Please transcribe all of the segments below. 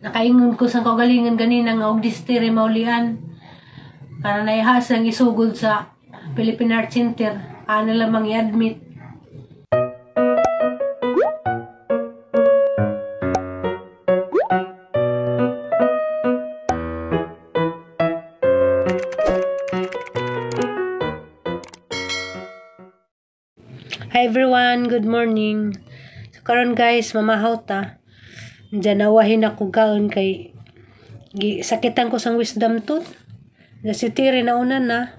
Nakaingon ko sa kaugalingan ganina nga og distiri maulian. Para naihasang isugod sa Philippine Art Center. Ano lamang i-admit. Hi everyone, good morning. So karon guys, mamahaw ta. Diyan nawahin ako kaon kay sakitan ko sang wisdom tooth. Si Tiri na una na.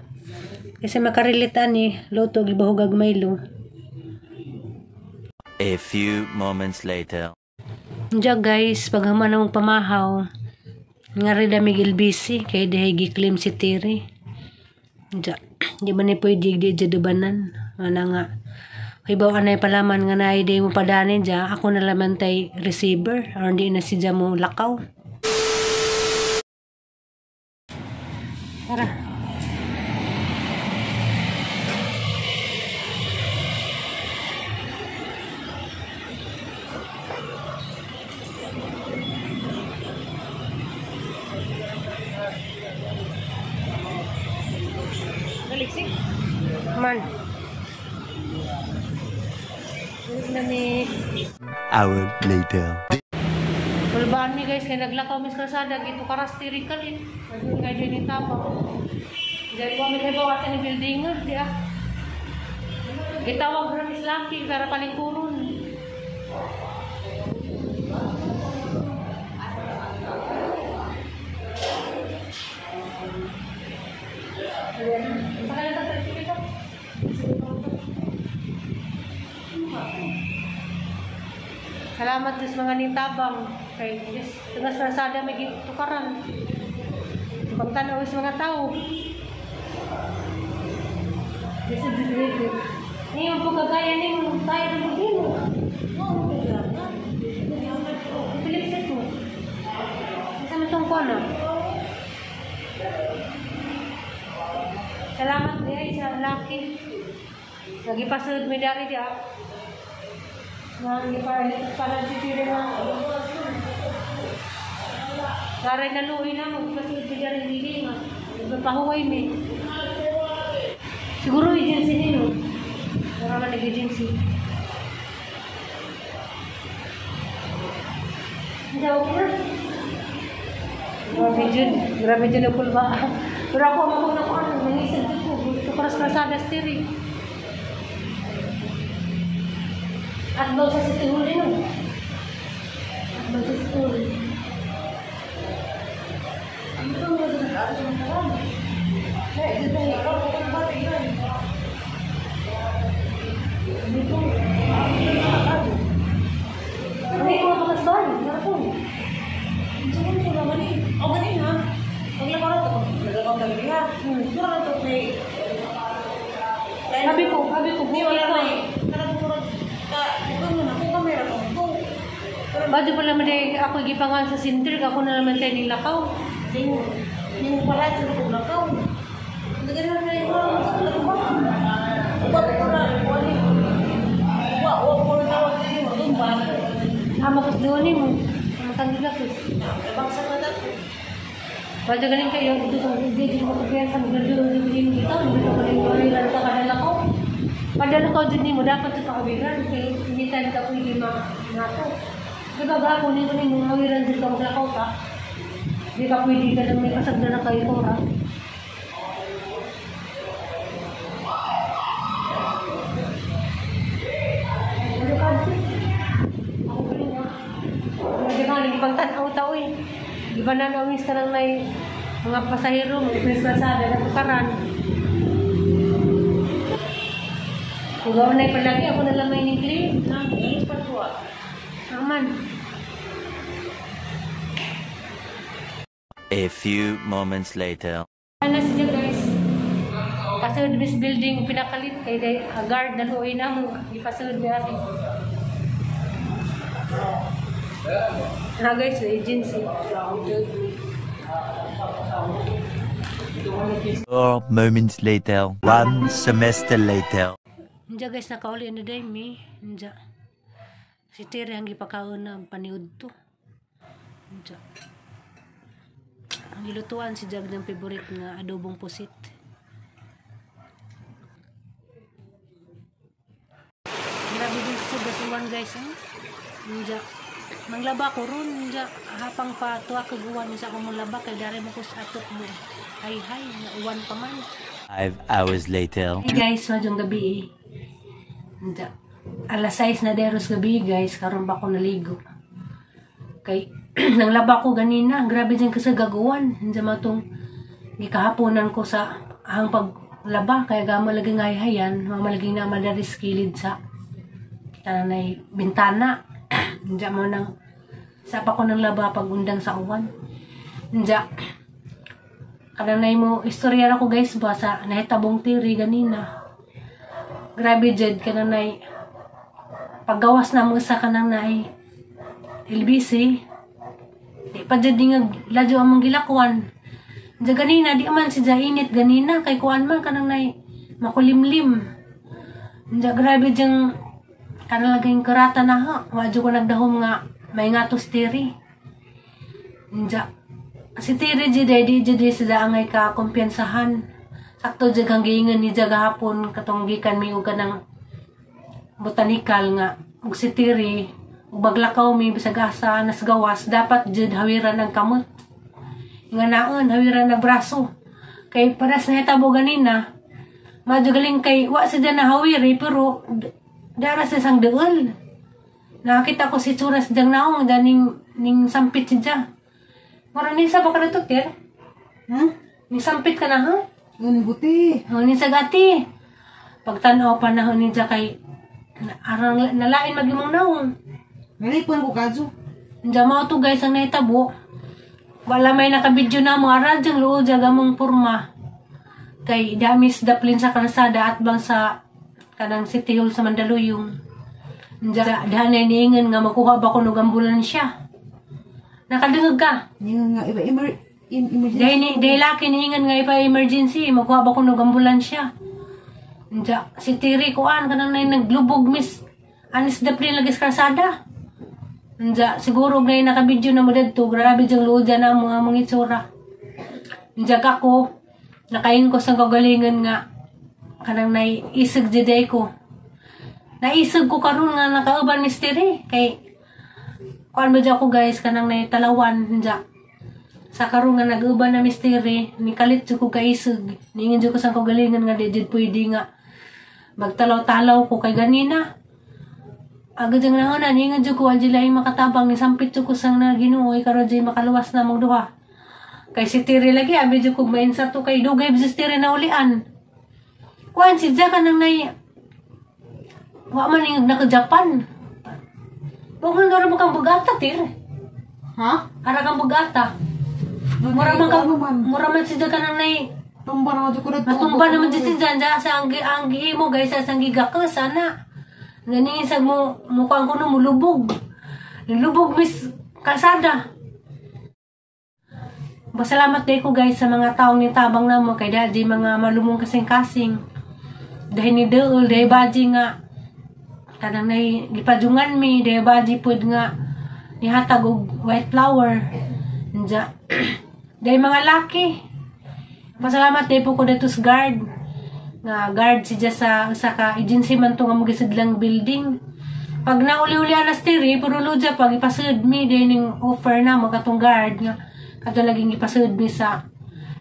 Kasi makarelate ani, luto gibahog ag Milo. A few moments later. Diyan guys, paghaman namong pamahaw, nga rin Miguel busy kay dihay gi-claim si Tiri. Diyan, di man ni pwede di jadubanan. Ana nga. Ibaw anay palaman nga na day mo padanin dya, ako na laman tay receiver, or hindi na siya mo lakaw. Tara. Galiksik? Man. Hour later. Kulbaan mi guys, kaya naglakaw mis kalsada, gito karastirical eh. Naging kaya din yung tapang. Diyan ko kami kayo bawasan ng building nga, di ah. Gitawag rin is Lucky, para palingkurun. Salamat sa mga nintabang kay Diyos. Tugas rasada may tukaran. Pagtanaw sa mga tao. Diyos ang dito. Ngayon po kagaya niyo, tayo na mag-ino. Oo, Pilipsit mo. Saan itong kono? Salamat din sa Lucky. Nagipasod may dari diya. Para sitiri na karay na luwi na magpasunod siya rin dili nga nagpapahuway mi siguro agency nino wala man nag-agency hindi ako grabe dyan ang pulba pero ako makong na ko nangisag ko gusto ko ras prasada stiri at baw sa situhul din mo. At baw sa situhul. Ang ito mo sa nag-aaral ng kalam. Kaya ito na ikaw, ito na bata yun. Dito, ano ikaw ang makasbay? Maratong. Ito mo sa gamanin. O ganin ha? Pag lakarot ako, nagagaw talaga ha. Ito na ito may... Sabi ko, hindi wala na eh. Bago pala naman ako igipangan sa sinter, ako na naman tayo nilakaw. Yung pala ito na lakaw. Nagano'n na yung mga lakaw. Ubat ko na, ubat ko na tawag din mo, doon ba? Makas doon mo, matanggal ako. Baksa na dako. Bago galing kayo, hindi mo kagaya sa mga doon yung dito, hindi ko rin ko rin lang kada lakaw. Padala ko din mo, dapat ito kawiran, kaya hindi tayo ka pwede mato. Diba ba, kunin ko yung hawiran din ka maglakaw ka, hindi ka pwede ka lang may kasagda na kayo kora. Ano ka? Ako pa rin ah. Hindi ka, hindi pang tanaw-tao eh. Di ba na nawis ka lang may mga pasahero, mag-presasada na tukaran. Kung gawin na palagi, ako na lang may nickling. Ano pa ito ah? Aman. A few moments later. Ano siya guys? Kasunod this building pinakalit kay guard na luoy na mo. Ipasunod na rin. Ha guys, agency. 4 moments later. 1 semester later. Diyan guys, nakauli na day mi. Diyan. Si Tere ang ipakaon na paniud to. Ang gilutuan si Jag ng favorite nga adobong pusit. Grabe din sa basuan guys, Nja, manglaba ko ron, nja, hapang pa tuwa kaguwan sa akong manglaba, kay dari mo ko sa atok mo. Hay, nga uwan pa man. 5 hours later. Hey guys, madyong gabi Nja, alas 6 na deros gabi guys, karon ba ko naligo. Kay, nanglaba ko ganina, grabe dyan kasi gagawan. Nja matong gikahaponan ko sa ang paglaba, kaya gama laging hayhayan, mamalaging na madaris kilid sa tanay bintana. Nja mo nang sapa ko ng laba pag undang sa uwan. Nja kananay mo istorya ako guys ba sa nahitabong tiri ganina. Grabe jud kananay paggawas na mo sa kananay LBC di pa jud nga ladyo among gilakwan. Nja ganina di man si init ganina kay kuan man kananay makulimlim. Nja grabe jeng kanalaging karata na ha. Wadyo ko nagdahom nga may nga to tiri. Nja. Si tiri jide di jide sila angay ka kumpiyansahan. Sakto jud kang giingon ni jaga hapon katong gikan mi og kanang botanikal nga ug si tiri ug baglakaw mi bisag asa nas gawas dapat jud hawiran ang kamot. Nga naon hawiran ang braso. Kay paras na hitabo ganina. Madyo galing kay wa sa na hawiri pero dara sa isang deul. Nakita ko si Churas diyang naong ning sampit siya. Mara ni sa baka natukir? Ni sampit ka na ha? Ni buti. Ni sagati. Pagtanaw panahon ni kay arang nalain magimong naong. Nalipon ko kadyo. Diyan mo to guys ang naitabo. Wala may nakabidyo na mo aral diyang loo jagamong purma. Kay damis daplin sa kalsada at bang sa kanang City Hall sa Mandaluyong. Dahanay niingan nga makuha ba ko ng ambulansya. Nakadungag ka? Nga iba emergency. Dahil laki niingan nga iba emergency. Makuha ba ko ng ambulansya. Si Tiri kuan kanang na naglubog miss. Anis daplin lagi sa kalsada. Siguro na nakabidyo na mo dito. Grabe diyang luod dyan ang mga itsura. Ako, nakain ko sa kagalingan nga kanang naisig jiday ko. Naisig ko karon nga nakauban misteri kay kuan ba ko guys kanang naitalawan nja. Sa karon nga nag-uban na misteri, nikalit jud ko kaisig. Ningin jud ko sa kagalingan nga di jud pwede nga magtalaw-talaw ko kay ganina. Agad jang nangana ningin jud ko wala laing makatabang ni sampit jud ko sang na Ginoo karon jay makaluwas na mong duha. Kay si Tiri lagi abi jud ko mainsa to kay dugay si Tiri na ulian. Kuan si Jack nang wa man yung naka-Japan. Bukan nga rin mo kang bugata, Tir. Ha? Ara kang bugata. Mura man si Jack nang tumba naman dyan ko na matumba naman dyan si Janja sa ang mo guys sa gigaka sana. Ganin sa mukhang ko no mulubog. Nilubog mis kalsada. Pasalamat day ko guys sa mga taong nitabang na mo kay daddy mga malumong kasing-kasing. Dahil ni Deul, dahil baji nga kanang gipadungan mi, dahil baji pud nga nihatag og white flower. Dahil mga laki. Pasalamat day po ko dito sa guard. Nga guard siya sa ka agency man to nga magisidlang building. Pag nauli-uli alas tiri, puro luja pag ipasud mi dahil ning offer na magatong guard nga kato laging ipasud mi sa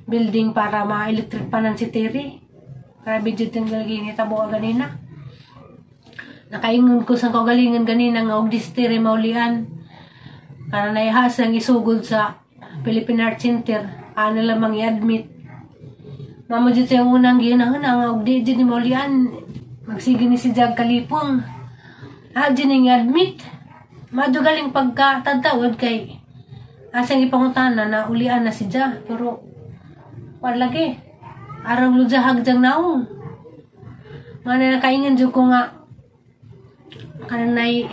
building para ma-electric panan si Tiri. Grabe jud yung galagin itabo ganina. Nakaingon ko sa kagalingan ganina nga og Tiri maulian. Para naihasang isugod sa Philippine Art Center. Ano lamang i-admit. Mamo jud yung unang ginahon nga og di jud ni maulian. Magsige ni si Jag Kalipong. Jud ning i-admit. Madyo galing pagkatadawad kay asang ipangutana na ulian na si Ja. Pero wala lagi. Arang lujahag jang naong. Mana nakaingan jud ko nga kanay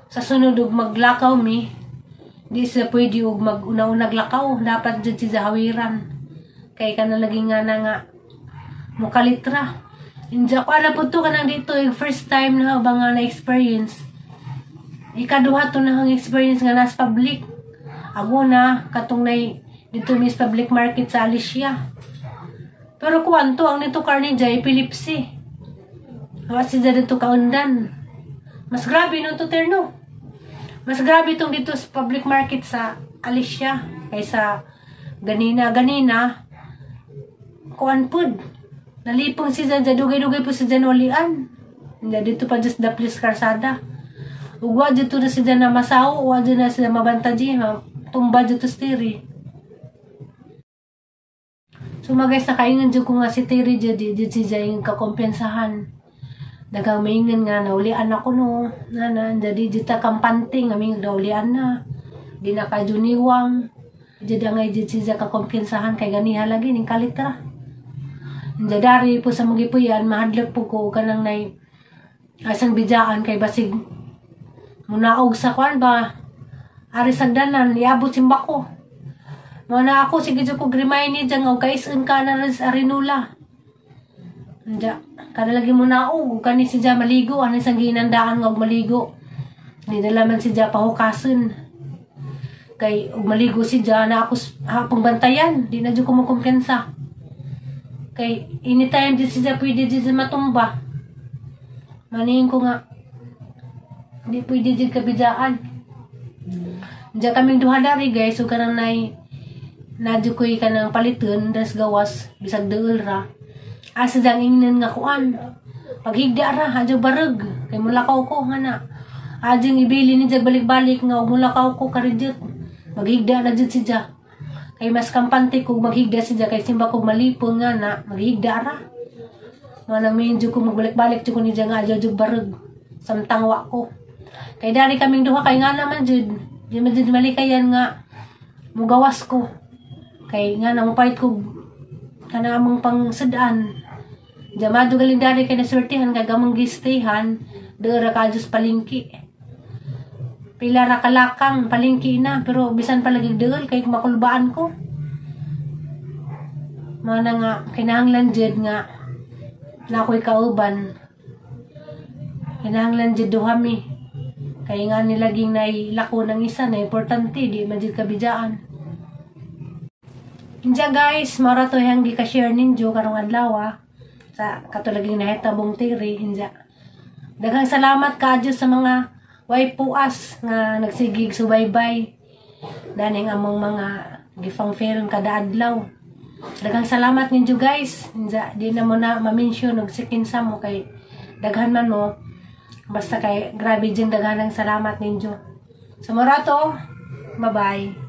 sa sunod og maglakaw mi. Di sa pwede og mag-una-unag lakaw. Dapat jud si hawiran. Kay kana lagi nga na nga mukalitra. Inja ko ana po to kanang dito yung first time na ba nga na experience. Ikaduha to na ang experience nga nas public. Aguna katong nay dito mis public market sa Alicia. Pero kuanto ang nito karni jay epilepsy. Wa si dito kaundan. Mas grabe no to terno. Mas grabe itong dito sa public market sa Alicia kaysa ganina kuan pud. Nalipong si Zanja dugay-dugay po si Janolian. Dito pa just the place karsada. Ugwa dito na si Jana masaw, ugwa dito na sila mabantaji, tumba dito si Tiri. So mga guys, nakaingan dyan ko nga si Tiri dyan si Jay yung kakompensahan. Dagang maingan nga, naulian ako no. Jadi dito kampanting, aming naulian na. Di na ka juniwang. Jadi nga dyan si Jay kakompensahan, kay ganiha lagi, ning kalitra. Dari po sa magipuyan, mahadlok po ko kanang nay asang bidyaan kay basig munaog sa kwan ba ari sagdanan iabot simba ko mana ako sige ko grimay ni dyan o guys ang ka na rin sa arinula Anja, kada lagi munaog kani si dyan maligo ano isang ginandaan nga og maligo hindi na laman si dyan pahukasun kay og maligo si dyan na ako hapong bantayan di na dyan ko makumpensa kay anytime di si dyan pwede dyan matumba manihin ko nga hindi pwede dyan kabidaan. Diyan kaming duha dari guys. So kanang nadyo ko'y kanang paliton. Das gawas. Bisag deul ra. Asa dyan ingnan nga kuan. Paghigda ra. Adyo barag. Kay mulakaw ko nga na. Adyong ibili ni dyan balik-balik nga. Mulakaw ko karidjot. Maghigda na dyan si dyan. Kay mas kampante ko maghigda si dyan. Kay simba ko malipon nga na. Maghigda ra. Manang medyo ko magbalik-balik dyan ko ni dyan nga. Adyo barag. Samtangwa ko. Kay dari kaming duha kay nga naman jud. Di man jud malikayan nga mugawas ko. Kay nga nang pait ko kana among pangsadaan. Jamado galing dari kay nasortihan kay gamong gistayhan dera ka jus palingki. Pila ra kalakang palingki na pero bisan palagi deul kay makulbaan ko. Mana nga kinahanglan jud nga na ako'y kauban. Kinahanglan jud duhami. Kaya nga nilaging nailako ng isa na importante, di majid kabidyaan. Inja guys, mara to yung di ka-share ninyo karong adlaw sa katulaging nahitabong Tiri, inja. Daghang salamat ka Diyos sa mga waipuas nga nagsigig subaybay. Daning among mga gifang film kada adlaw. Daghang salamat ninyo guys. Inja, di na mo na ma-mention og sikinsa mo kay daghan man mo. Basta kay grabe dyan daghanang salamat ninyo. Sa morato, bye-bye.